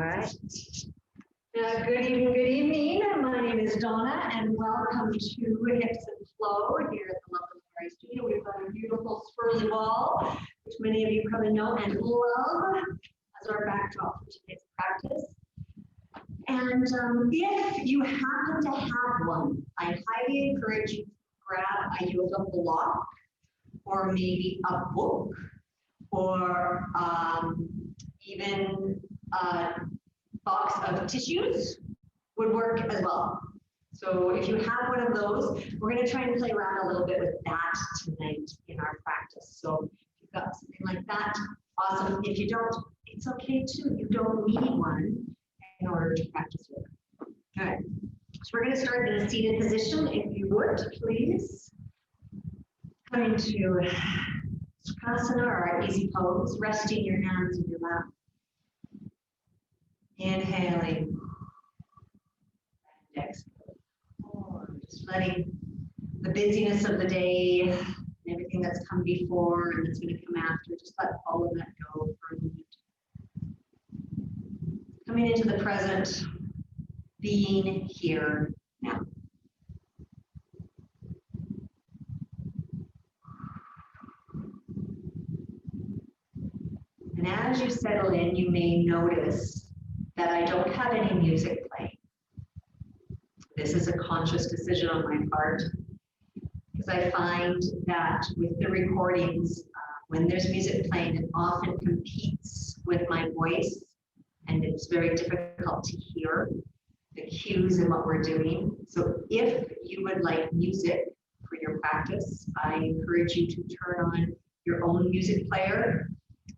All right. Good evening. My name is Donna, and welcome to Hips and Flow here at the Lovely Fairy Studio. We've got a beautiful swirly ball, which many of you probably know and love as our backdrop for today's practice. And if you happen to have one, I highly encourage you to grab a yoga block, or maybe a book, or even a box of tissues would work as well. So if you have one of those, we're going to try and play around a little bit with that tonight in our practice. So if you've got something like that, awesome. If you don't, it's okay too. You don't need one in order to practice yoga. All right. So we're going to start in a seated position. If you would, please come into Sukhasana, or our easy pose, resting your hands in your lap. Inhaling and exhaling. Just letting the busyness of the day and everything that's come before and that's going to come after, just let all of that go for a moment. Coming into the present, being here now. And as you settle in, you may notice that I don't have any music playing. This is a conscious decision on my part, because I find that with the recordings, when there's music playing, it often competes with my voice, and it's very difficult to hear the cues in what we're doing. So if you would like music for your practice, I encourage you to turn on your own music player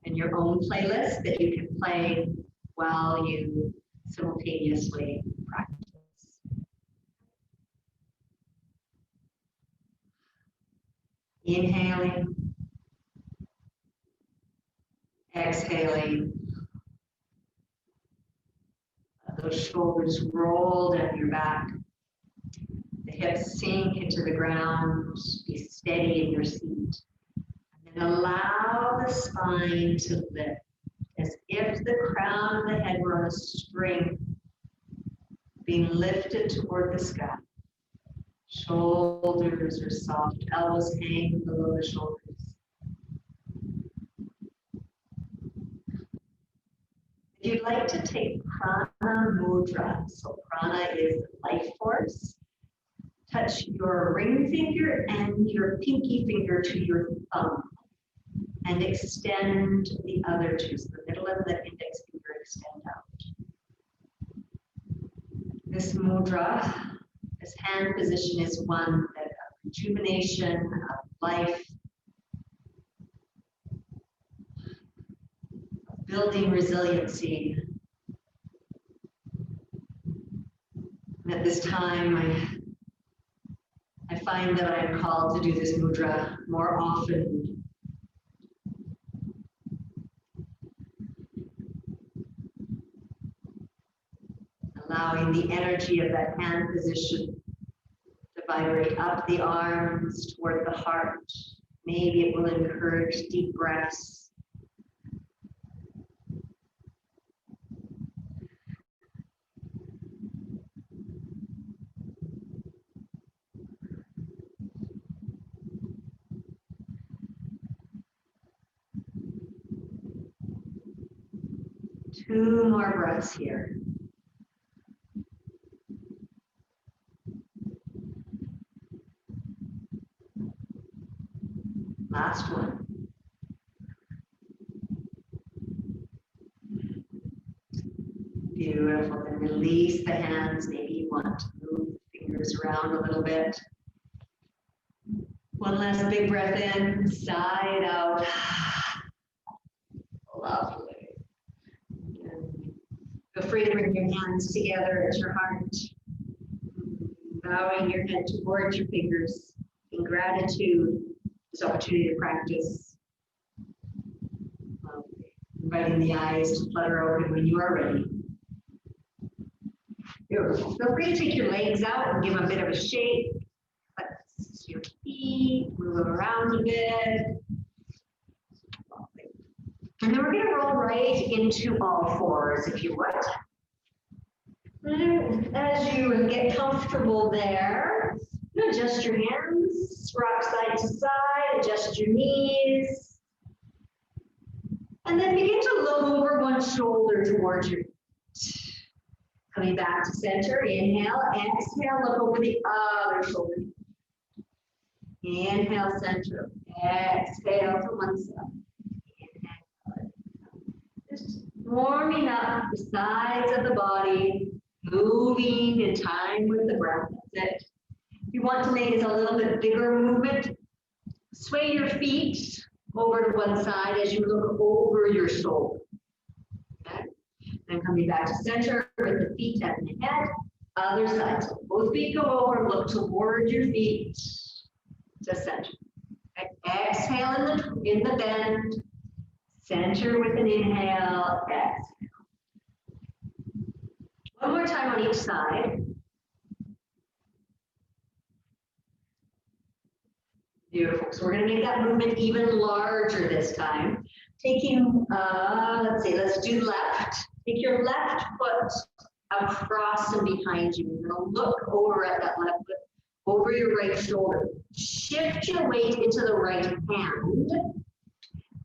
and your own playlist that you can play while you simultaneously practice. Inhaling, exhaling. Let those shoulders roll down your back. The hips sink into the ground. Be steady in your seat. And then allow the spine to lift, as if the crown of the head were on a string, being lifted toward the sky. Shoulders are soft, elbows hang below the shoulders. If you'd like to take prana mudra, so prana is life force, touch your ring finger and your pinky finger to your thumb, and extend the other two, so the middle and the index finger extend out. This mudra, this hand position, is one that of rejuvenation, of life, of building resiliency. And at this time, I find that I am called to do this mudra more often. Allowing the energy of that hand position to vibrate up the arms toward the heart. Maybe it will encourage deep breaths. Two more breaths here. Last one. Beautiful. Then release the hands. Maybe you want to move the fingers around a little bit. One last big breath in, side out. Lovely. And feel free to bring your hands together at your heart. Bowing your head towards your fingers in gratitude. This opportunity to practice. Inviting the eyes to flutter open when you are ready. Beautiful. Feel free to take your legs out and give them a bit of a shake. Flex your feet, move them around a bit. And then we're going to roll right into all fours, if you would. As you get comfortable there, adjust your hands, rock side to side, adjust your knees. And then begin to look over one shoulder towards your feet. Coming back to center, inhale, exhale, look over the other shoulder. Inhale, center, exhale to one side. Inhale. Just warming up the sides of the body, moving in time with the breath. That's it. If you want to make it a little bit bigger movement, sway your feet over to one side as you look over your shoulder. Okay? Then coming back to center with the feet and the head, other side. So both feet go over, look toward your feet to center. Okay? Exhale in the bend, center with an inhale, exhale. One more time on each side. Beautiful. So we're going to make that movement even larger this time. Taking, let's do left. Take your left foot across and behind you. You're going to look over at that left foot, over your right shoulder. Shift your weight into the right hand.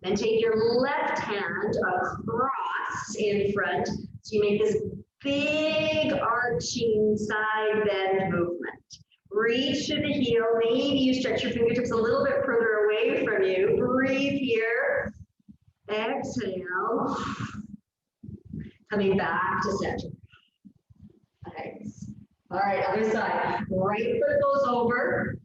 Then take your left hand across in front. So you make this big arching side bend movement. Reach to the heel. Maybe you stretch your fingertips a little bit further away from you. Breathe here. Exhale. Coming back to center. Okay. All right, other side. Right foot goes over.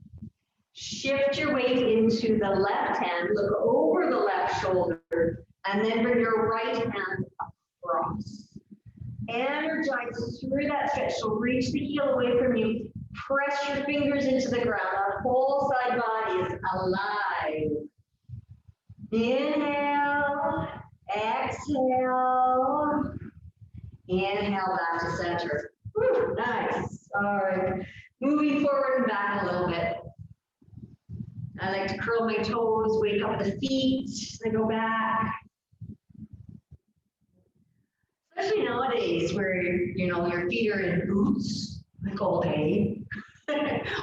Shift your weight into the left hand. Look over the left shoulder. And then bring your right hand across. Energize through that stretch. So reach the heel away from you. Press your fingers into the ground. Our whole side body is alive. Inhale, exhale. Inhale back to center. Whew, nice. All right. Moving forward and back a little bit. I like to curl my toes, wake up the feet, I go back. Especially nowadays where, your feet are in boots like all day.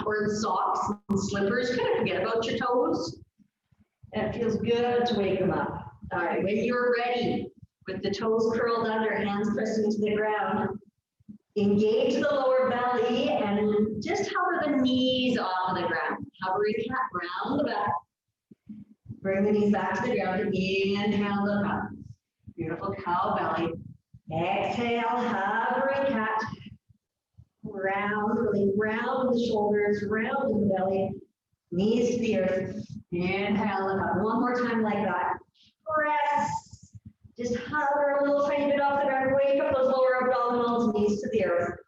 Or in socks and slippers, kind of forget about your toes. And it feels good to wake them up. All right, when you're ready, with the toes curled under, hands pressed into the ground, engage the lower belly and just hover the knees off the ground. Hovering cat, round the back. Bring the knees back to the ground. Inhale, look up. Beautiful cow belly. Exhale, hovering cat. Round, really round the shoulders, round in the belly, knees to the earth. Inhale, look up. One more time like that. Press. Just hover a little tiny bit off the ground. Wake up those lower abdominals, knees to the earth.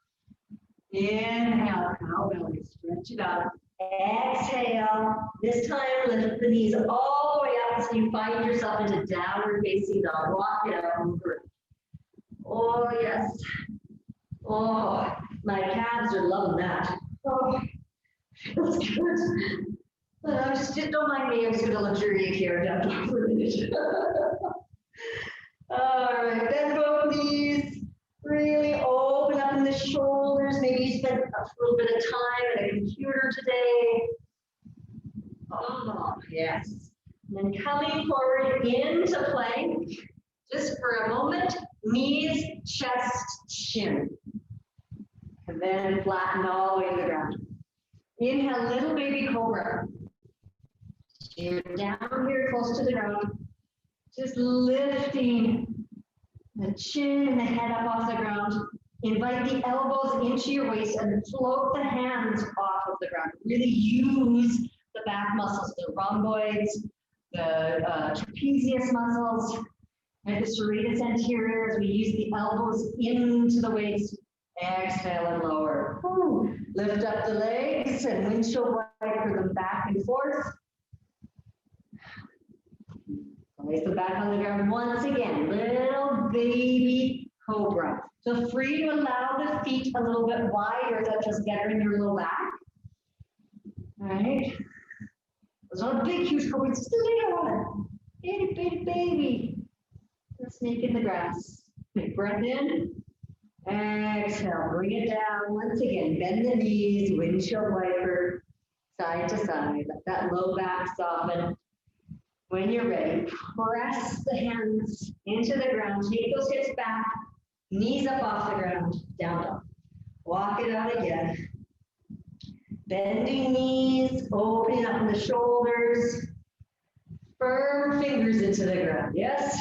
Inhale, cow belly. Stretch it out. Exhale. This time, lift the knees all the way up so you find yourself into downward facing dog. Walk it out over. Oh, yes. Oh, my calves are loving that. Oh, feels good. Just don't mind me, I'm just going to luxuriate here down for a minute. All right, bend both knees. Really open up in the shoulders. Maybe you spent a little bit of time at a computer today. Oh, yes. And then coming forward into plank, just for a moment, knees, chest, chin. And then flatten all the way to the ground. Inhale, little baby cobra. You're down here close to the ground. Just lifting the chin and the head up off the ground. Invite the elbows into your waist and float the hands off of the ground. Really use the back muscles, the rhomboids, the trapezius muscles, and the serratus anterior as we use the elbows into the waist. Exhale and lower. Woo. Lift up the legs and windshield wiper them back and forth. Place them back on the ground once again. Little baby cobra. Feel free to allow the feet a little bit wider, such as gathering your low back. All right. It's not a big, huge cobra. It's just a little one. Itty bitty baby. snake in the grass. Big breath in. Exhale, bring it down. Once again, bend the knees, windshield wiper, side to side. Let that low back soften. When you're ready, press the hands into the ground. Take those hips back, knees up off the ground, down dog. Walk it out again. Bending knees, opening up the shoulders. Firm fingers into the ground, yes?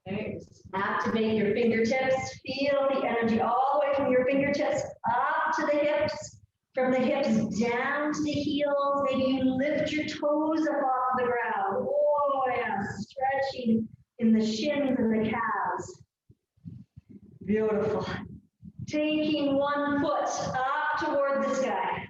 Okay. Activate your fingertips. Feel the energy all the way from your fingertips up to the hips. From the hips down to the heels. Maybe you lift your toes up off the ground. Oh, yeah. Stretching in the shins and the calves. Beautiful. Taking one foot up toward the sky.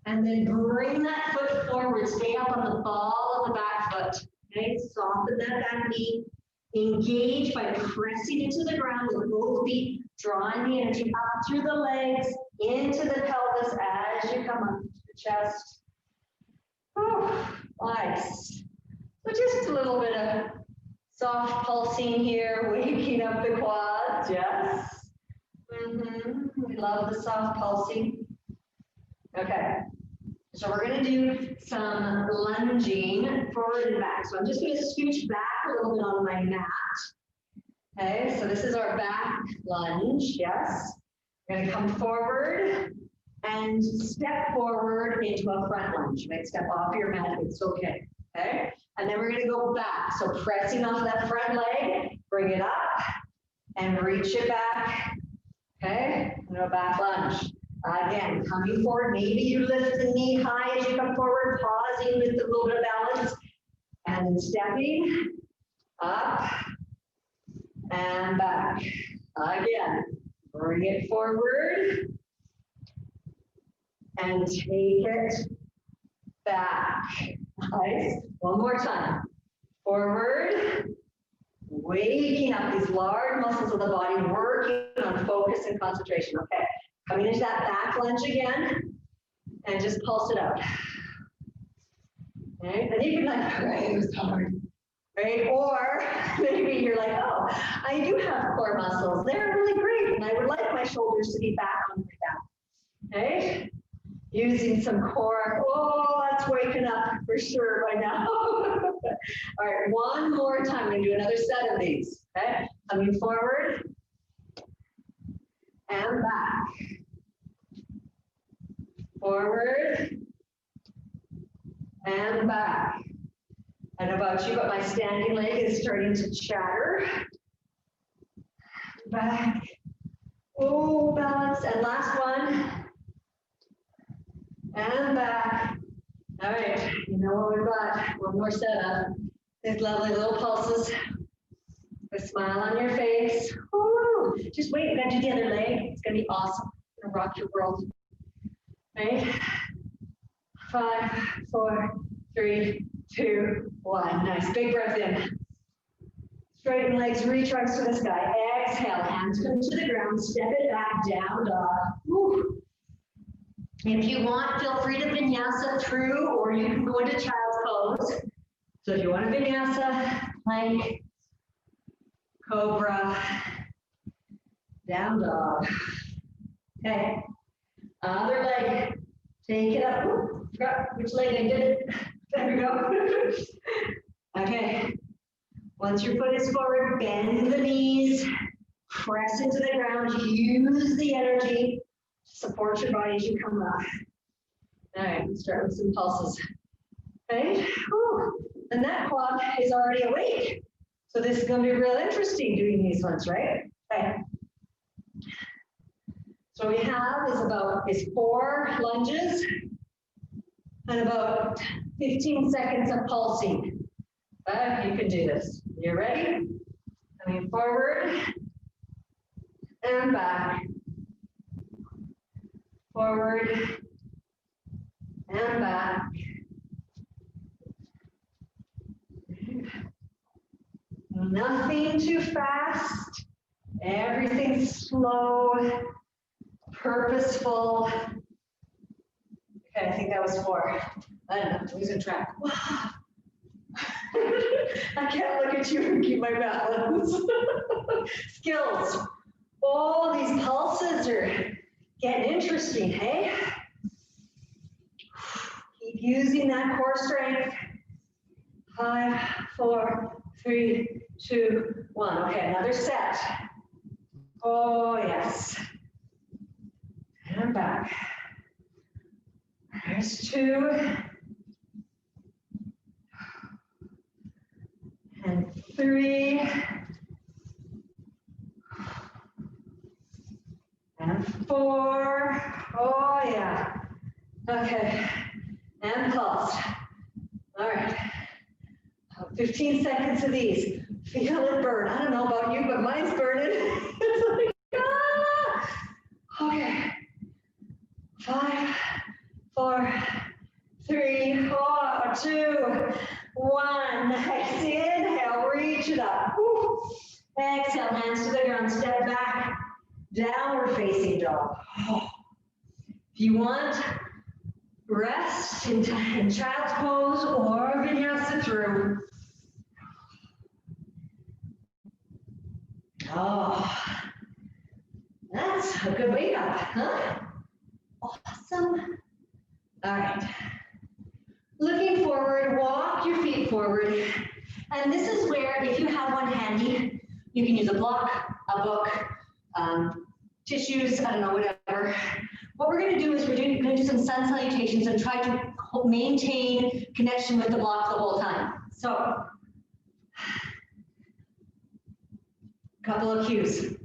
And then bring that foot forward. Stay up on the ball of the back foot. Okay, soften that back knee. Engage by pressing into the ground with both feet, drawing the energy up through the legs, into the pelvis as you come up to the chest. Oh, nice. So just a little bit of soft pulsing here, waking up the quads, yes. We love the soft pulsing. Okay. So we're going to do some lunging forward and back. So I'm just going to scooch back a little bit on my mat. Okay, so this is our back lunge, yes. We're going to come forward and step forward into a front lunge. You might step off your mat, it's okay. Okay, and then we're going to go back. So pressing off that front leg, bring it up and reach it back. Okay, and a back lunge. Again, coming forward, maybe you lift the knee high as you come forward, pausing with a little bit of balance, and then stepping up and back. Again, bring it forward and take it back. Nice. One more time. Forward, waking up these large muscles of the body, working on focus and concentration. Okay. Coming into that back lunge again, and just pulse it out. Okay, and you can like, right, it was hard. Right, or maybe you're like, oh, I do have core muscles. They're really great, and I would like my shoulders to be back on my back. Okay, using some core. Oh, that's waking up for sure by now. All right, one more time. We're gonna do another set of these. Okay, coming forward and back. Forward and back. I don't know about you, but my standing leg is starting to chatter. Back. Oh, balance. And last one. And back. All right. You know what we've got? One more setup. These lovely little pulses. A smile on your face. Ooh. Just wait. We're going to do the other leg. It's going to be awesome. It's going to rock your world. Right? 5, 4, 3, 2, 1. Nice. Big breath in. Straighten legs, reach arms to the sky. Exhale. Hands come to the ground. Step it back. Down dog. Woo. If you want, feel free to vinyasa through, or you can go into child's pose. So if you want a vinyasa, plank, cobra, down dog. Okay. Other leg, take it up. Ooh, forgot which leg I did. There we go. Okay. Once your foot is forward, bend the knees, press into the ground, use the energy to support your body as you come up. All right, let's start with some pulses. Okay. Whew. And that quad is already awake. So this is going to be real interesting doing these ones, right? Okay. So what we have is 4 lunges and about 15 seconds of pulsing. But you can do this. You ready? Coming forward and back. Forward and back. Nothing too fast. Everything slow. Purposeful. Okay, I think that was 4. I don't know, losing track. I can't look at you and keep my balance. Skills. Oh, these pulses are getting interesting, hey? Keep using that core strength. 5, 4, 3, 2, 1. Okay, another set. Oh, yes. And back. There's 2. And 3. And 4. Oh, yeah. Okay. And pulse. All right. 15 seconds of these. Feel it burn. I don't know about you, but mine's burning. It's like, ah! Okay. 5, 4, 3, 4, 2, 1. Nice. Inhale, reach it up. Woo. Exhale, hands to the ground, step back. Downward facing dog. If you want, rest in child's pose or vinyasa through. Oh, that's a good wake up, huh? Awesome. All right. Looking forward, walk your feet forward. And this is where, if you have one handy, you can use a block, a book, tissues, I don't know, whatever. What we're going to do is we're going to do some sun salutations and try to maintain connection with the block the whole time. So, a couple of cues.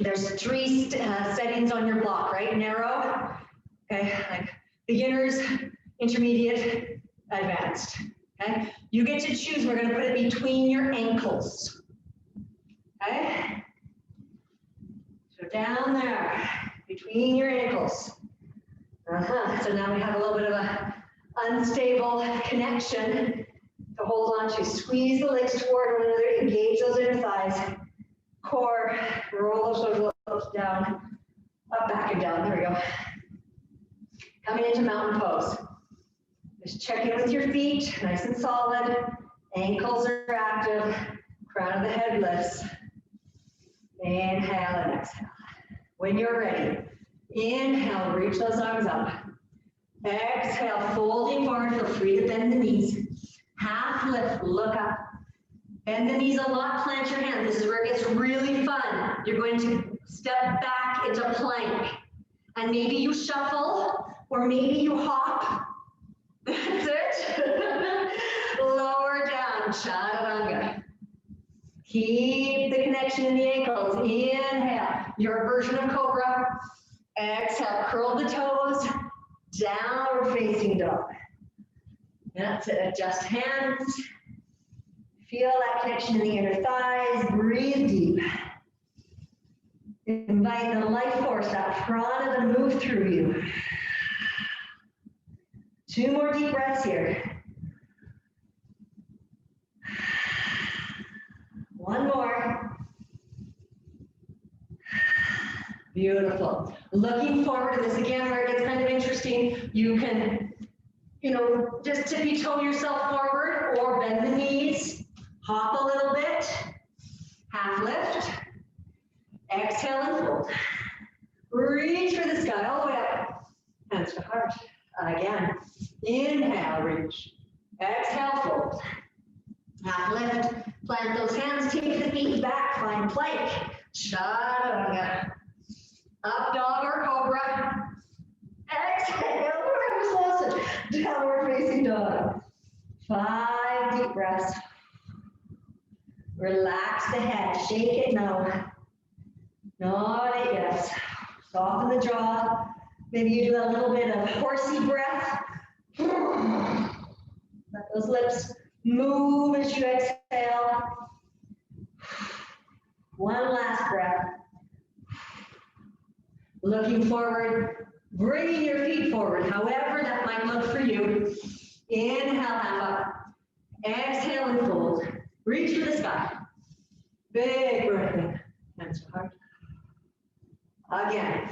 There's 3 settings on your block, right? Narrow, okay, like beginners, intermediate, advanced, okay? You get to choose, we're going to put it between your ankles, okay? So down there, between your ankles. So now we have a little bit of a unstable connection to hold on to. Squeeze the legs toward one another, engage those inner thighs. Core, roll those shoulders down, up, back, and down. There we go. Coming into mountain pose. Just check in with your feet, nice and solid. Ankles are active. Crown of the head lifts. Inhale and exhale. When you're ready, inhale, reach those arms up. Exhale, folding forward, feel free to bend the knees. Half lift, look up. Bend the knees a lot, plant your hands. This is where it gets really fun. You're going to step back into plank. And maybe you shuffle, or maybe you hop. That's it. Lower down, chaturanga. Keep the connection in the ankles. Inhale, your version of Cobra. Exhale, curl the toes. Downward facing dog. That's it, adjust hands. Feel that connection in the inner thighs, breathe deep. Invite the life force, that prana to move through you. 2 more deep breaths here. 1 more. Beautiful. Looking forward to this again, where it gets kind of interesting. You can, just tippy-toe yourself forward or bend the knees. Hop a little bit, half lift, exhale and fold. Reach for the sky all the way up, hands to heart. Again, inhale, reach, exhale, fold. Half lift, plant those hands, take the feet back, find plank, chaturanga. Up dog or cobra. Exhale, I just lost it. Downward facing dog. 5 deep breaths. Relax the head, shake it, no. Nod it, yes. Soften the jaw. Maybe you do a little bit of horsey breath. Let those lips move as you exhale. 1 last breath. Looking forward, bringing your feet forward, however that might look for you. Inhale, half up. Exhale and fold. Reach for the sky. Big breath in. Hands to heart. Again.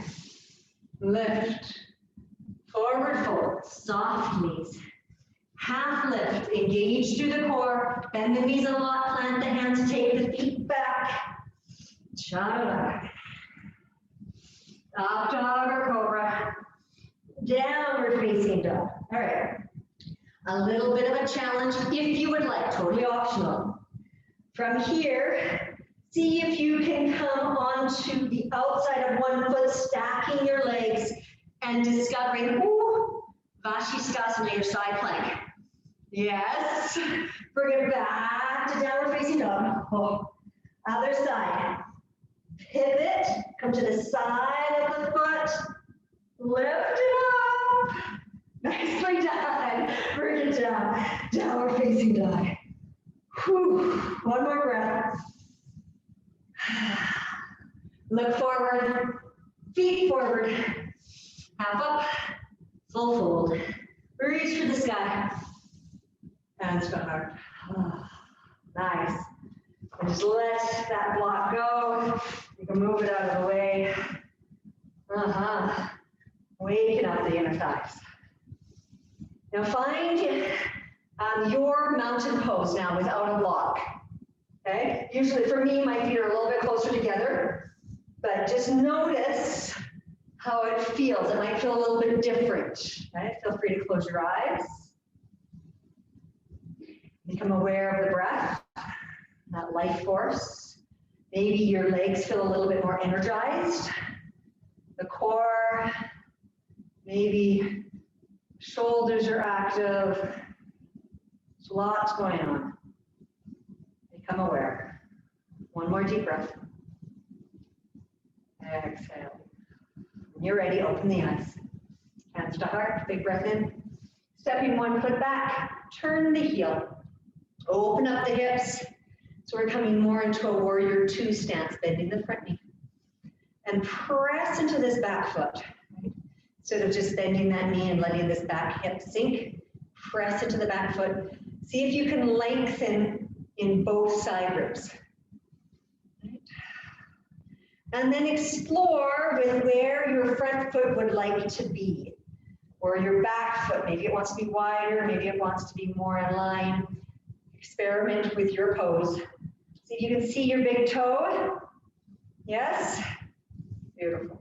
Lift. Forward fold. Soft knees. Half lift, engage through the core, bend the knees a lot, plant the hands, take the feet back. Chaturanga. Up dog or cobra. Downward facing dog. All right. A little bit of a challenge if you would like, totally optional. From here, see if you can come onto the outside of one foot, stacking your legs and discovering, ooh, Vashisthasana, your side plank. Yes. Bring it back to downward facing dog. Oh. Other side. Pivot, come to the side of the foot, lift it up. Nicely done. Bring it down. Downward facing dog. Whew. One more breath. Look forward, feet forward. Half up, full fold. Reach for the sky. Hands to heart. Oh, nice. And just let that block go. You can move it out of the way. Waken up the inner thighs. Now find your mountain pose now without a block. Okay? Usually for me, my feet are a little bit closer together, but just notice how it feels. It might feel a little bit different. Okay? Feel free to close your eyes. Become aware of the breath, that life force. Maybe your legs feel a little bit more energized. The core, maybe shoulders are active. There's lots going on. Become aware. One more deep breath. Exhale. When you're ready, open the eyes. Hands to heart, big breath in. Stepping one foot back, turn the heel. Open up the hips. So we're coming more into a warrior two stance, bending the front knee. And press into this back foot. Right? Instead of just bending that knee and letting this back hip sink, press into the back foot. See if you can lengthen in both side ribs. Right? And then explore with where your front foot would like to be. Or your back foot, maybe it wants to be wider, maybe it wants to be more in line. Experiment with your pose. See if you can see your big toe. Yes? Beautiful.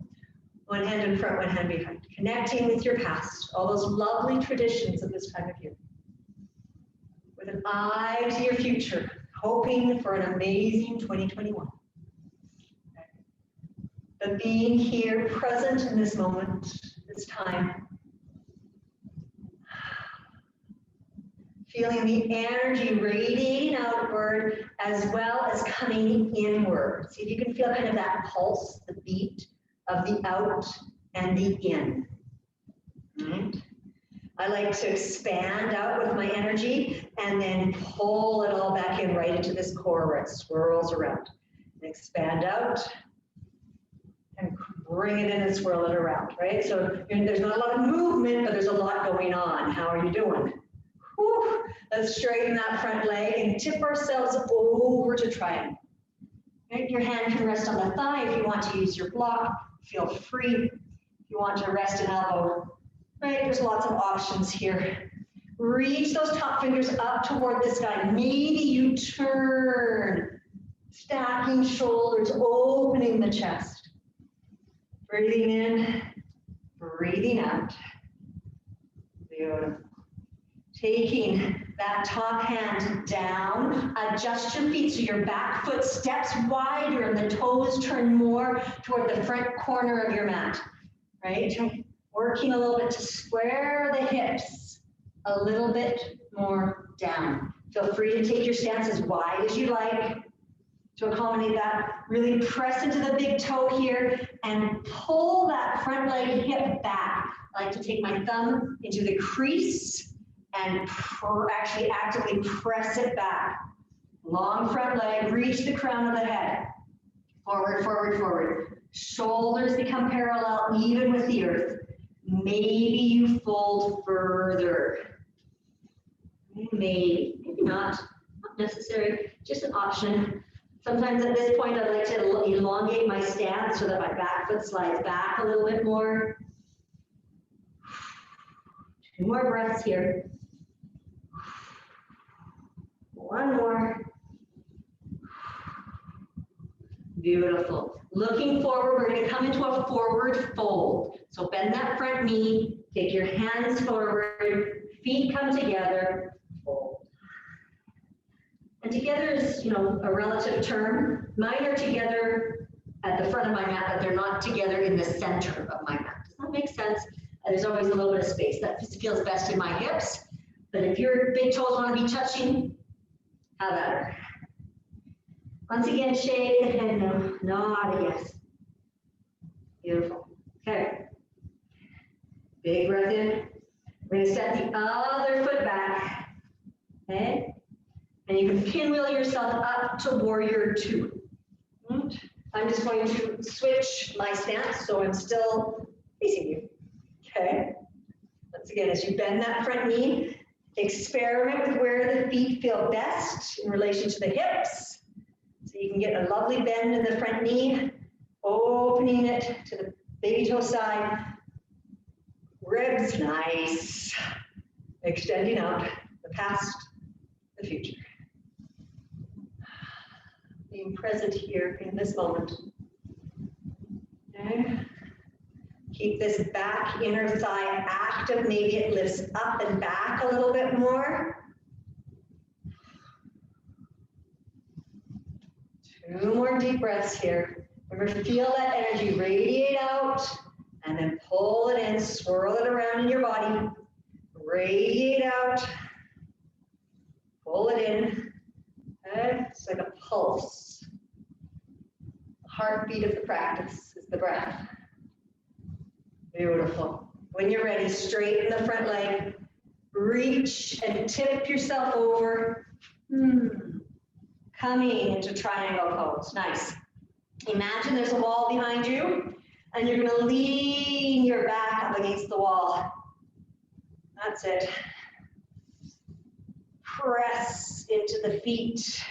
One hand in front, one hand behind. Connecting with your past, all those lovely traditions of this time of year. With an eye to your future, hoping for an amazing 2021. But being here, present in this moment, this time. Feeling the energy radiating outward as well as coming inward. See if you can feel kind of that pulse, the beat of the out and the in. Right? I like to expand out with my energy and then pull it all back in right into this core where it swirls around. And expand out and bring it in and swirl it around, right? So there's not a lot of movement, but there's a lot going on. How are you doing? Whew. Let's straighten that front leg and tip ourselves over to triangle. Right? Your hand can rest on the thigh if you want to use your block. Feel free. If you want to rest an elbow. Right? There's lots of options here. Reach those top fingers up toward the sky. Maybe you turn, stacking shoulders, opening the chest. Breathing in, breathing out. Beautiful. Taking that top hand down, adjust your feet so your back foot steps wider and the toes turn more toward the front corner of your mat, right? Working a little bit to square the hips a little bit more down. Feel free to take your stance as wide as you like to accommodate that. Really press into the big toe here and pull that front leg hip back. I like to take my thumb into the crease and actually actively press it back. Long front leg, reach the crown of the head. Forward, forward, forward. Shoulders become parallel, even with the earth. Maybe you fold further. Maybe not necessary, just an option. Sometimes at this point, I like to elongate my stance so that my back foot slides back a little bit more. 2 more breaths here. One more. Beautiful. Looking forward, we're going to come into a forward fold. So bend that front knee, take your hands forward, feet come together, fold. And together is, a relative term. Mine are together at the front of my mat, but they're not together in the center of my mat. Does that make sense? There's always a little bit of space. That feels best in my hips. But if your big toes want to be touching, have at her. Once again, shake the head, no, nod a yes. Beautiful. Okay. Big breath in. We're going to step the other foot back. Okay. And you can pinwheel yourself up to warrior two. I'm just going to switch my stance so I'm still facing you. Okay. Once again, as you bend that front knee, experiment with where the feet feel best in relation to the hips. So you can get a lovely bend in the front knee, opening it to the baby toe side. Ribs, nice. Extending out the past, the future. Being present here in this moment. Okay. Keep this back inner thigh active. Maybe it lifts up and back a little bit more. 2 more deep breaths here. Remember, feel that energy radiate out and then pull it in, swirl it around in your body. Radiate out, pull it in. Okay? It's like a pulse. The heartbeat of the practice is the breath. Beautiful. When you're ready, straighten the front leg. Reach and tip yourself over. Coming into triangle pose. Nice. Imagine there's a wall behind you, and you're going to lean your back up against the wall. That's it. Press into the feet.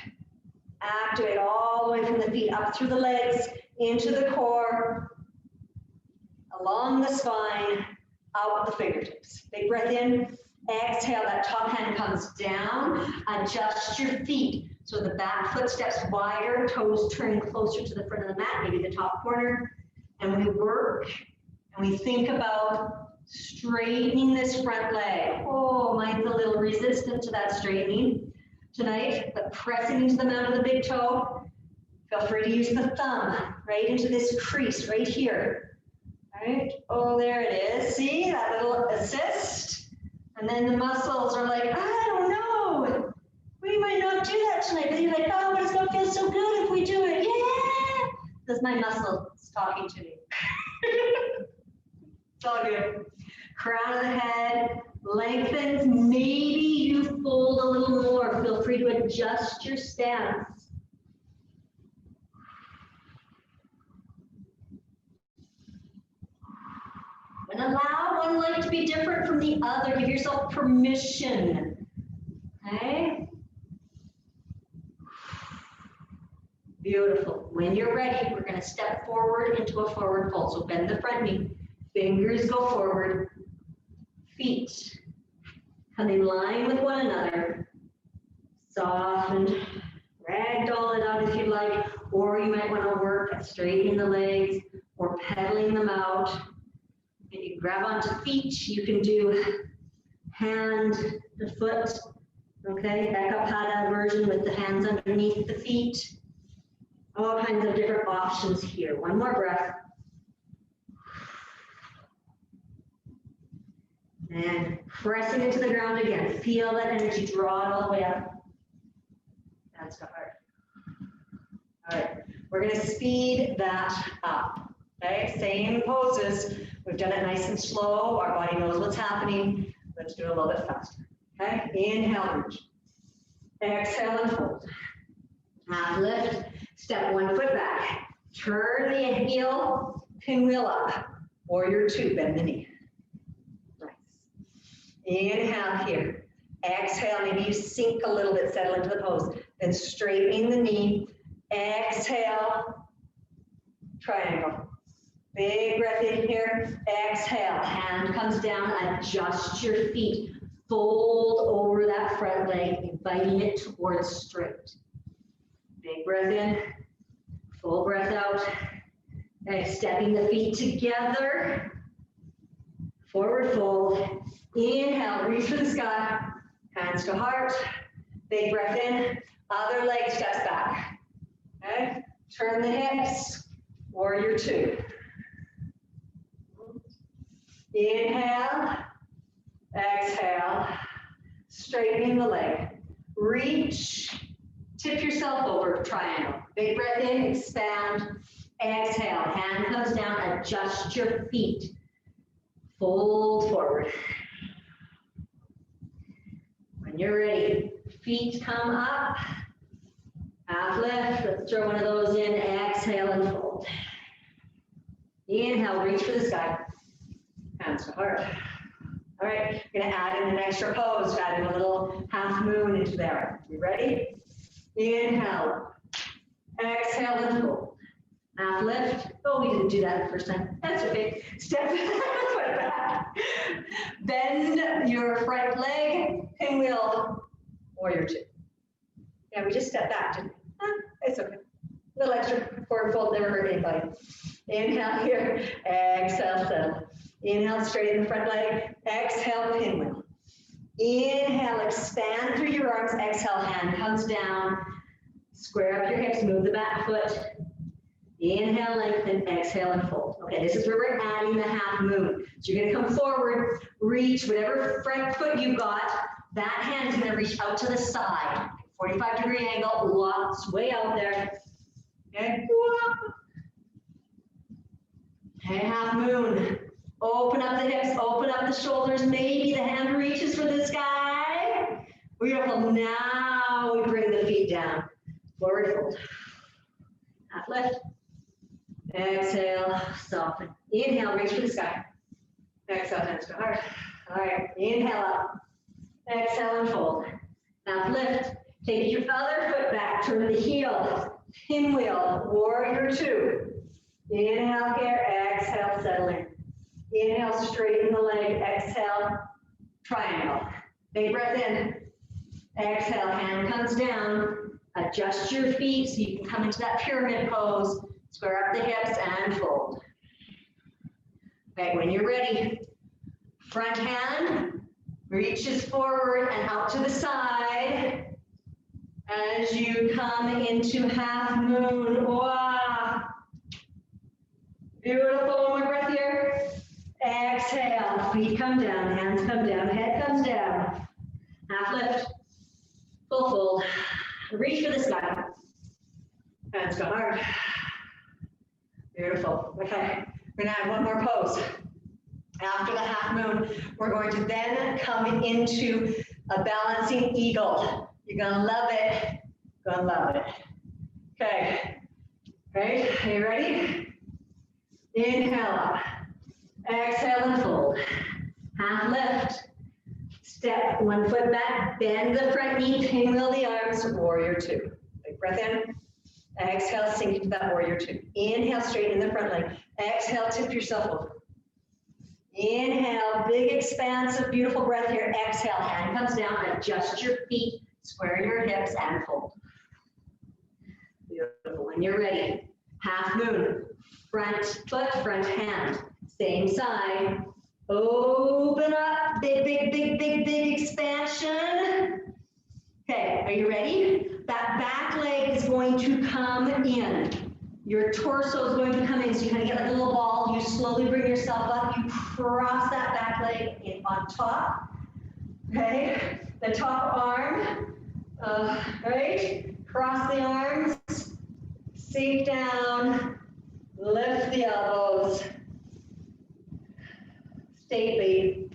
Activate all the way from the feet up through the legs, into the core, along the spine, out the fingertips. Big breath in. Exhale, that top hand comes down. Adjust your feet. So the back foot steps wider, toes turning closer to the front of the mat, maybe the top corner. And we work and we think about straightening this front leg. Oh, mine's a little resistant to that straightening tonight, but pressing into the mount of the big toe. Feel free to use the thumb right into this crease right here. All right, oh, there it is. See that little assist? And then the muscles are like, I don't know. We might not do that tonight, but you're like, oh, but it's going to feel so good if we do it. Yeah! That's my muscles talking to me. It's all good. Crown of the head lengthens. Maybe you fold a little more. Feel free to adjust your stance. And allow one leg to be different from the other. Give yourself permission. Okay? Beautiful. When you're ready, we're going to step forward into a forward fold. So bend the front knee. Fingers go forward. Feet come in line with one another. Soften. Ragdoll it out if you'd like. Or you might want to work at straightening the legs or pedaling them out. And you grab onto feet. You can do hand to foot. Okay, Ekapada version with the hands underneath the feet. All kinds of different options here. One more breath. And pressing into the ground again. Feel that energy, draw it all the way up. That's the heart. All right, we're going to speed that up. Okay, same poses. We've done it nice and slow. Our body knows what's happening. Let's do it a little bit faster. Okay, inhale, reach. Exhale and fold. Half lift. Step one foot back. Turn the heel, pinwheel up. Warrior two, bend the knee. Nice. Inhale here. Exhale, maybe you sink a little bit, settle into the pose. Then straightening the knee. Exhale, triangle. Big breath in here. Exhale, hand comes down, adjust your feet. Fold over that front leg. inviting it towards straight. Big breath in, full breath out. Okay, stepping the feet together. Forward fold. Inhale, reach for the sky. Hands to heart. Big breath in. Other leg steps back. Okay, turn the hips. Warrior two. Inhale. Exhale. Straightening the leg. Reach. Tip yourself over, triangle. Big breath in, expand. Exhale, hand comes down, adjust your feet. Fold forward. When you're ready, feet come up. Half lift, let's throw one of those in. Exhale and fold. Inhale, reach for the sky. Hands to heart. All right, we're gonna add in an extra pose, adding a little half moon into there. You ready? Inhale. Exhale and fold. Half lift. Oh, we didn't do that the first time. That's okay. Step foot back. Bend your front leg. Pinwheel. Warrior two. Yeah, we just stepped back, didn't we? It's okay. A little extra forward fold never hurt anybody. Inhale here. Exhale, settle. Inhale, straighten the front leg. Exhale, pinwheel. Inhale, expand through your arms. Exhale, hand comes down. Square up your hips, move the back foot. Inhale, lengthen, exhale, and fold. Okay, this is where we're adding the half moon. So you're gonna come forward, reach whatever front foot you've got. That hand is gonna reach out to the side. 45-degree angle, lots way out there. Okay, okay, half moon. Open up the hips, open up the shoulders. Maybe the hand reaches for the sky. Beautiful. Now we bring the feet down. Forward fold. Half lift. Exhale, soften. Inhale, reach for the sky. Exhale, hands to heart. All right, inhale up. Exhale and fold. Half lift. Take your other foot back, turn the heel. Pinwheel, warrior two. Inhale here, exhale, settle in. Inhale, straighten the leg, exhale, triangle. Big breath in. Exhale, hand comes down. Adjust your feet so you can come into that pyramid pose. Square up the hips and fold. Okay, when you're ready, front hand reaches forward and out to the side as you come into half moon. Wow. Beautiful. One more breath here. Exhale, feet come down, hands come down, head comes down. Half lift, full fold. Reach for the sky. Hands go hard. Beautiful. Okay, we're gonna add one more pose. After the half moon, we're going to then come into a balancing eagle. You're gonna love it. Gonna love it. Okay. Right, are you ready? Inhale up. Exhale and fold. Half lift. Step one foot back, bend the front knee, pinwheel the arms, warrior two. Big breath in. Exhale, sink into that warrior two. Inhale, straighten the front leg. Exhale, tip yourself over. Inhale, big expansive, beautiful breath here. Exhale, hand comes down, adjust your feet, square your hips and fold. Beautiful. When you're ready, half moon, front foot, front hand, same side. Open up, big, big, big, big, big expansion. Okay, are you ready? That back leg is going to come in. Your torso is going to come in, so you kind of get like a little ball. You slowly bring yourself up. You cross that back leg in on top. Okay, the top arm. Right, cross the arms. Sink down. Lift the elbows. Stately,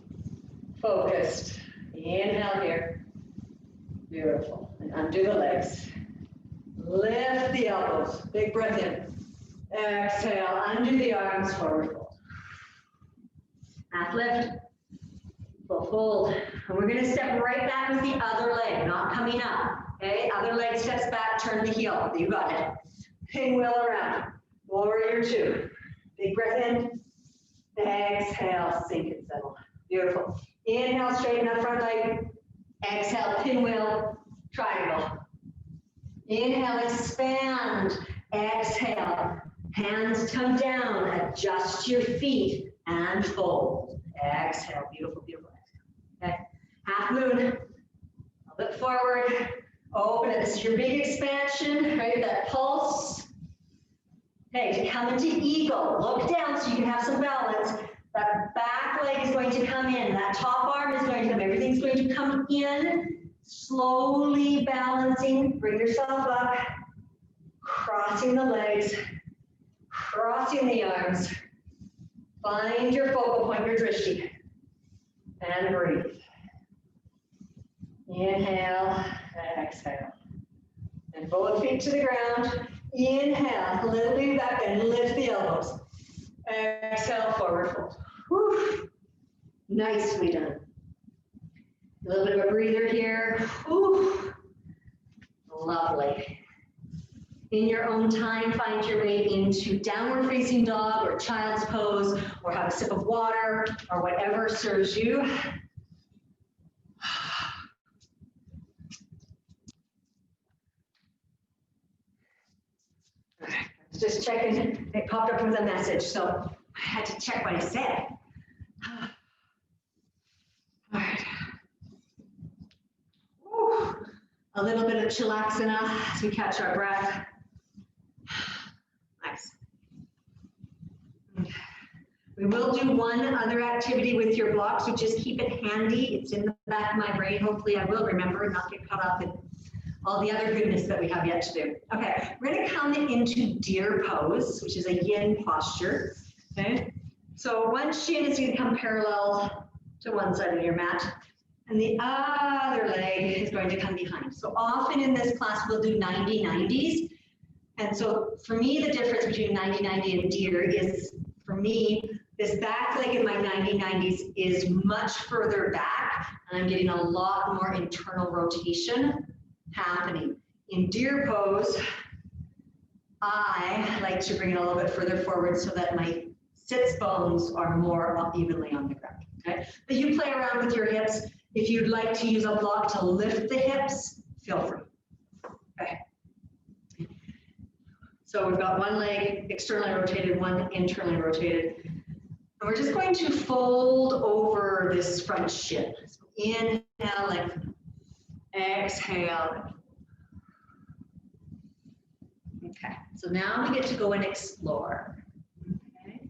focused. Inhale here. Beautiful. And undo the legs. Lift the elbows. Big breath in. Exhale. Undo the arms. Forward fold. Half lift. Full fold. And we're going to step right back with the other leg, not coming up. Okay? Other leg steps back. Turn the heel. You got it. Pinwheel around. Warrior two. Big breath in. Exhale, sink and settle. Beautiful. Inhale, straighten that front leg. Exhale, pinwheel. triangle. Inhale, expand. Exhale, hands come down, adjust your feet and fold. Exhale, beautiful, beautiful. Okay, half moon, a bit forward, open it. This is your big expansion, right? That pulse. Okay, to come into eagle, look down so you can have some balance. That back leg is going to come in, that top arm is going to come, everything's going to come in, slowly balancing, bring yourself up, crossing the legs, crossing the arms, find your focal point, your drishti, and breathe. Inhale, exhale. And both feet to the ground. Inhale, little lean back and lift the elbows. Exhale, forward fold. Whew. Nicely done. A little bit of a breather here. Whew. Lovely. In your own time, find your way into downward facing dog or child's pose, or have a sip of water, or whatever serves you. Just checking, it popped up with a message, so I had to check what I said. All right. Whew. A little bit of chilaxana as we catch our breath. Nice. We will do one other activity with your blocks, so just keep it handy. It's in the back of my brain. Hopefully I will remember and not get caught up in all the other goodness that we have yet to do. Okay, we're gonna come into deer pose, which is a yin posture, okay? So one shin is gonna come parallel to one side of your mat, and the other leg is going to come behind. So often in this class, we'll do 90-90s. And so for me, the difference between 90-90 and deer is, for me, this back leg in my 90-90s is much further back, and I'm getting a lot more internal rotation happening. In deer pose, I like to bring it a little bit further forward so that my sits bones are more evenly on the ground, okay? But you play around with your hips. If you'd like to use a block to lift the hips, feel free, okay? So we've got one leg externally rotated, one internally rotated. And we're just going to fold over this front shin. So inhale, lift. Exhale. Okay, so now we get to go and explore. Okay.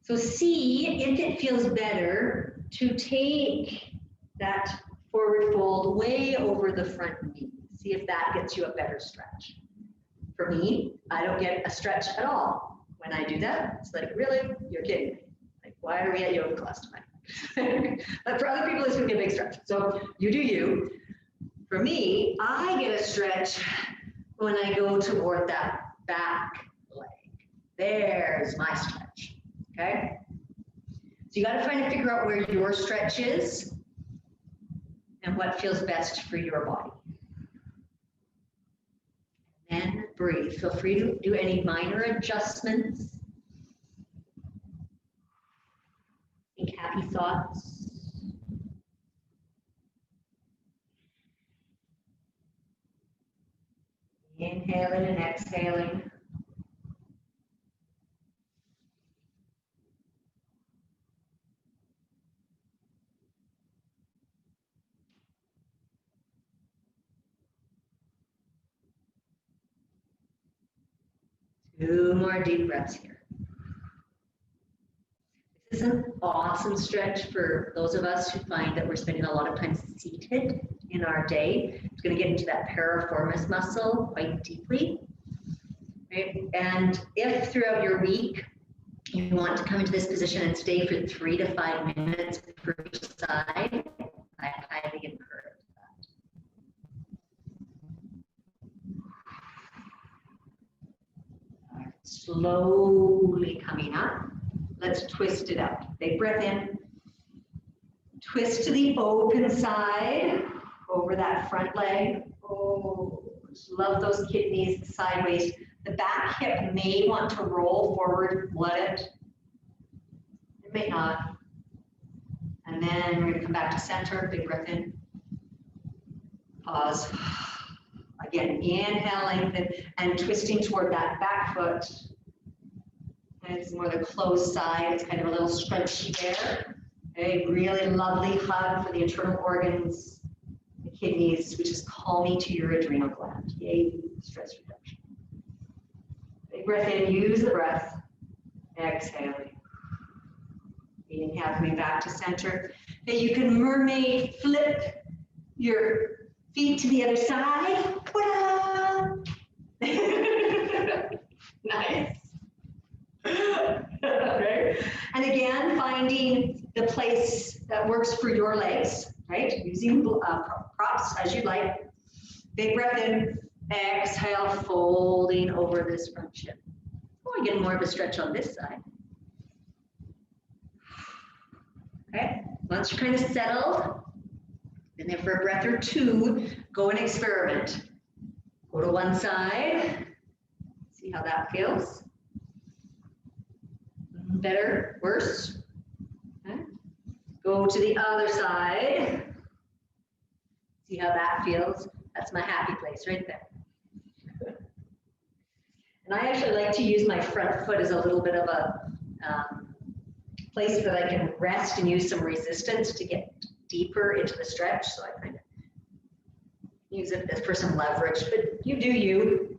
So see if it feels better to take that forward fold way over the front knee. See if that gets you a better stretch. For me, I don't get a stretch at all. When I do that, it's like, really? You're kidding me. Like, why are we at yoga class tonight? But for other people, it's gonna be a big stretch. So you do you. For me, I get a stretch when I go toward that back leg. There's my stretch, okay? So you gotta try to figure out where your stretch is and what feels best for your body. And breathe. Feel free to do any minor adjustments. Think happy thoughts. Inhaling and exhaling. Two more deep breaths here. This is an awesome stretch for those of us who find that we're spending a lot of time seated in our day. It's going to get into that piriformis muscle quite deeply. Right? And if throughout your week you want to come into this position and stay for 3 to 5 minutes per side, I highly encourage that. All right, slowly coming up. Let's twist it out. Big breath in. Twist to the open side over that front leg. Oh, love those kidneys, the side waist. The back hip may want to roll forward, let it. It may not. And then we're gonna come back to center, big breath in. Pause. Again, inhale, lengthen, and twisting toward that back foot. And it's more the closed side. It's kind of a little stretchy there. A really lovely hug for the internal organs, the kidneys, which is calming to your adrenal gland. Yay, stress reduction. Big breath in, use the breath. Exhaling. Inhale, coming back to center. Then you can mermaid flip your feet to the other side. Nice. Right? And again, finding the place that works for your legs, right? Using props as you like. Big breath in, exhale, folding over this front shin. Oh, I get more of a stretch on this side. Okay, once you're kind of settled, been there for a breath or two, go and experiment. Go to one side, see how that feels. Better, worse. Okay. Go to the other side, see how that feels. That's my happy place right there. And I actually like to use my front foot as a little bit of a place that I can rest and use some resistance to get deeper into the stretch. So I kind of use it for some leverage, but you do you.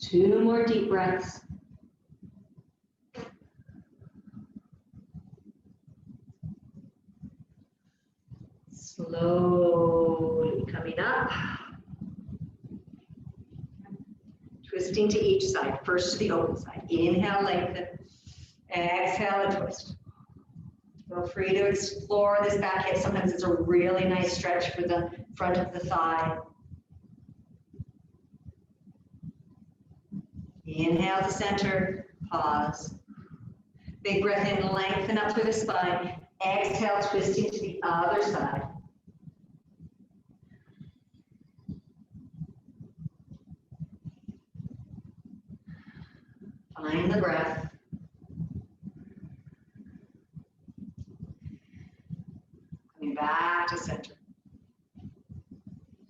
Two more deep breaths. Slowly coming up. Twisting to each side. First to the open side. Inhale, lengthen. Exhale and twist. Feel free to explore this back hip. Sometimes it's a really nice stretch for the front of the thigh. Inhale to center, pause. Big breath in, lengthen up through the spine. Exhale, twisting to the other side. Find the breath. Coming back to center.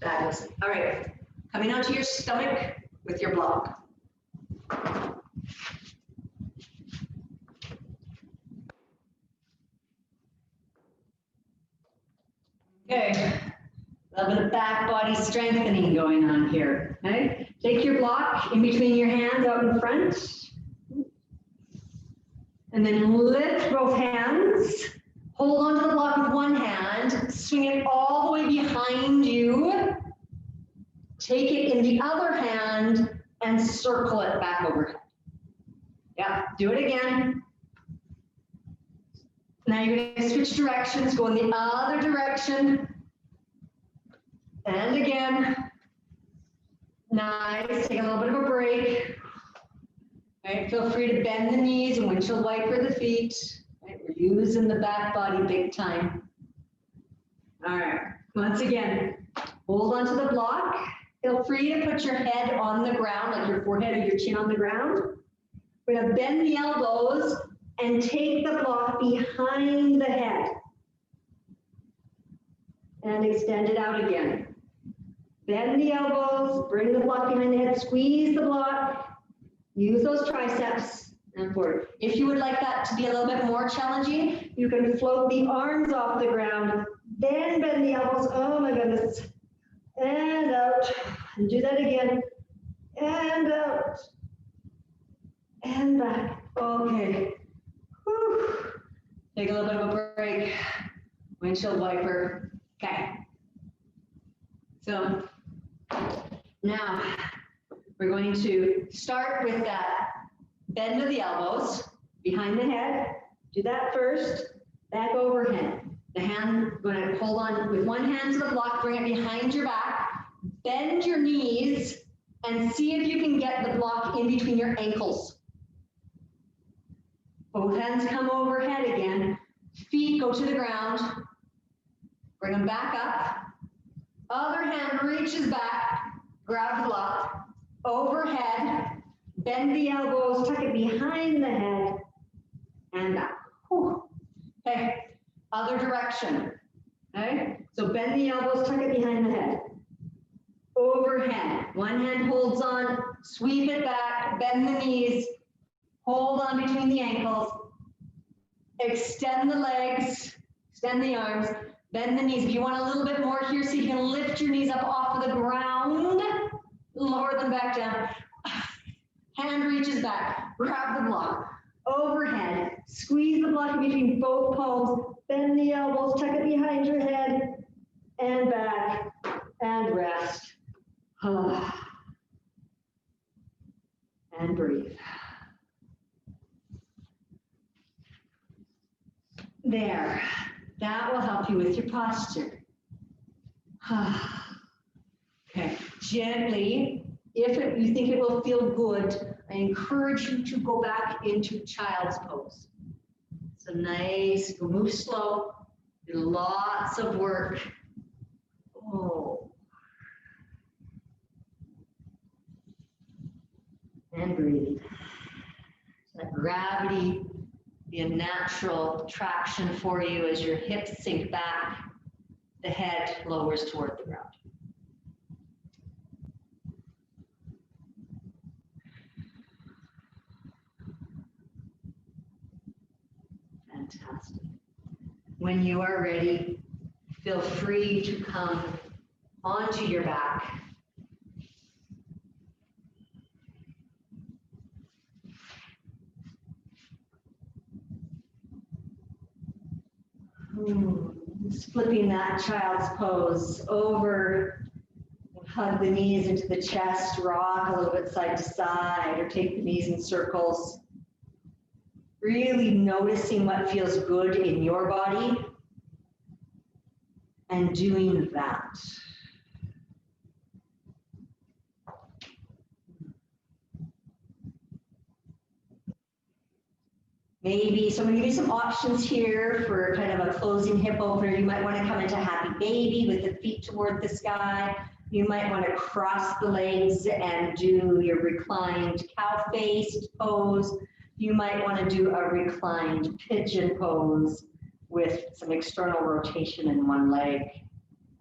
Fabulous. All right, coming onto your stomach with your block. Okay, a little bit of back body strengthening going on here. Okay, take your block in between your hands out in front, and then lift both hands. Hold onto the block with one hand, swing it all the way behind you. Take it in the other hand and circle it back overhead. Yeah, do it again. Now you're going to switch directions, go in the other direction. And again. Nice, take a little bit of a break. All right, feel free to bend the knees and windshield wiper the feet. All right, we're using the back body big time. All right, once again, hold onto the block. Feel free to put your head on the ground, like your forehead or your chin on the ground. We're going to bend the elbows and take the block behind the head. And extend it out again. Bend the elbows, bring the block behind the head, squeeze the block, use those triceps, and forward. If you would like that to be a little bit more challenging, you can float the arms off the ground, then bend the elbows, oh my goodness, and out, and do that again, and out, and back, okay. Whew. Take a little bit of a break, windshield wiper, okay. So now we're going to start with that bend of the elbows behind the head. Do that first, back overhead. The hand, going to hold on with one hand to the block, bring it behind your back, bend your knees, and see if you can get the block in between your ankles. Both hands come overhead again. Feet go to the ground. Bring them back up. Other hand reaches back. Grab the block. Overhead. Bend the elbows. Tuck it behind the head. And back. Whew. Okay. Other direction. Okay. So bend the elbows. Tuck it behind the head. Overhead. One hand holds on. Sweep it back. Bend the knees. Hold on between the ankles. Extend the legs, extend the arms, bend the knees. If you want a little bit more here, so you can lift your knees up off of the ground, lower them back down. Hand reaches back, grab the block. Overhead, squeeze the block between both palms, bend the elbows, tuck it behind your head, and back, and rest. And breathe. There, that will help you with your posture. Okay, gently, if you think it will feel good, I encourage you to go back into child's pose. So nice, move slow, do lots of work. Oh. And breathe. Let gravity be a natural traction for you as your hips sink back, the head lowers toward the ground. Fantastic. When you are ready, feel free to come onto your back. Just flipping that child's pose over, hug the knees into the chest, rock a little bit side to side, or take the knees in circles. Really noticing what feels good in your body and doing that. Maybe, so I'm going to give you some options here for kind of a closing hip opener. You might want to come into happy baby with the feet toward the sky. You might want to cross the legs and do your reclined cow-faced pose. You might want to do a reclined pigeon pose with some external rotation in one leg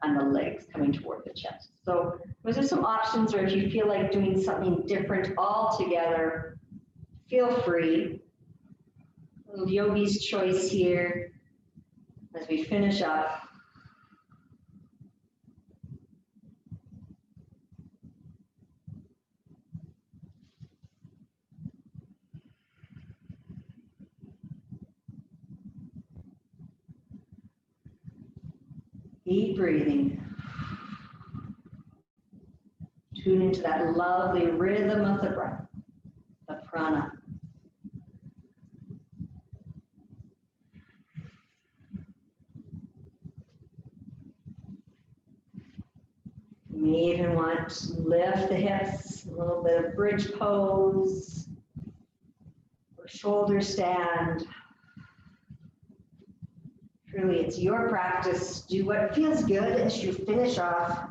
and the legs coming toward the chest. So those are some options, or if you feel like doing something different altogether, feel free. Little yogi's choice here as we finish up. Deep breathing. Tune into that lovely rhythm of the breath, the prana. You may even want to lift the hips, a little bit of bridge pose or shoulder stand. Truly, it's your practice. Do what feels good as you finish off.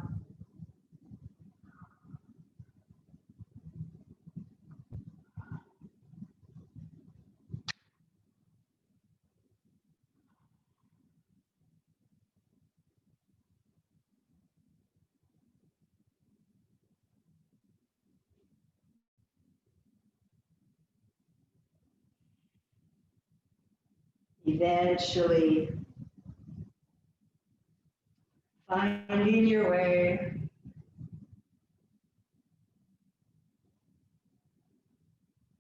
Eventually, finding your way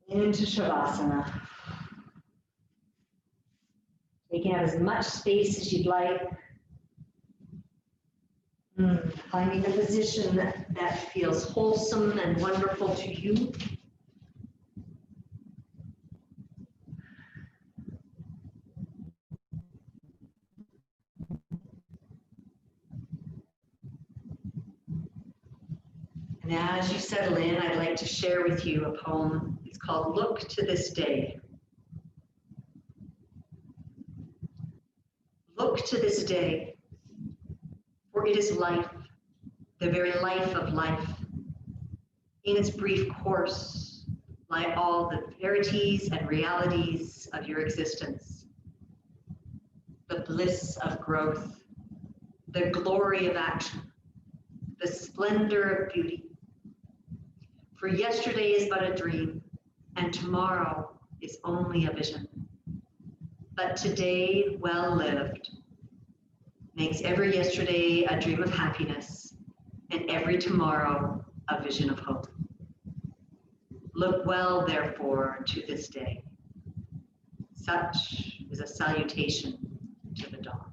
into Shavasana. Taking out as much space as you'd like. Finding a position that feels wholesome and wonderful to you. And as you settle in, I'd like to share with you a poem. It's called Look to This Day. to this day, for it is life, the very life of life. In its brief course lie all the verities and realities of your existence. The bliss of growth, the glory of action, the splendor of beauty. For yesterday is but a dream, and tomorrow is only a vision. But today, well lived, makes every yesterday a dream of happiness, and every tomorrow a vision of hope. Look well, therefore, to this day. Such is a salutation to the dawn.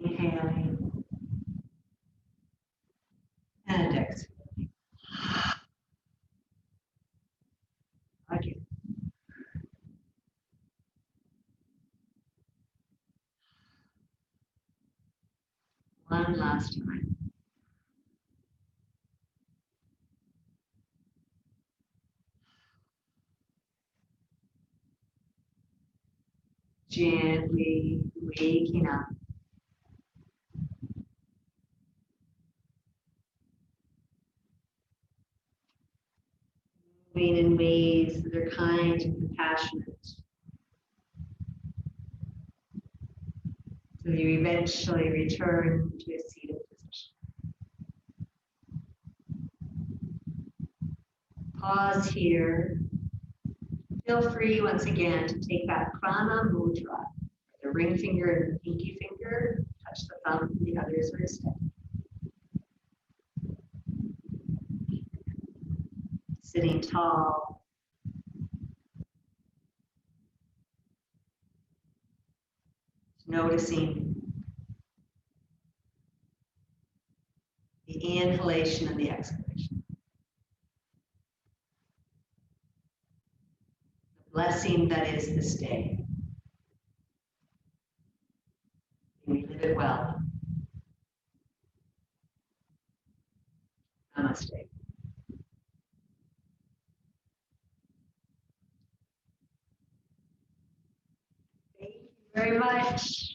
Inhaling and exhaling. Again. One last time. Gently waking up. Moving in ways that are kind and compassionate. So you eventually return to a seated position. Pause here. Feel free once again to take that prana mudra. The ring finger and the pinky finger, touch the thumb and the other's wrist. Sitting tall. Noticing the inhalation and the exhalation. The blessing that is this day. May we live it well. Namaste. Thank you very much.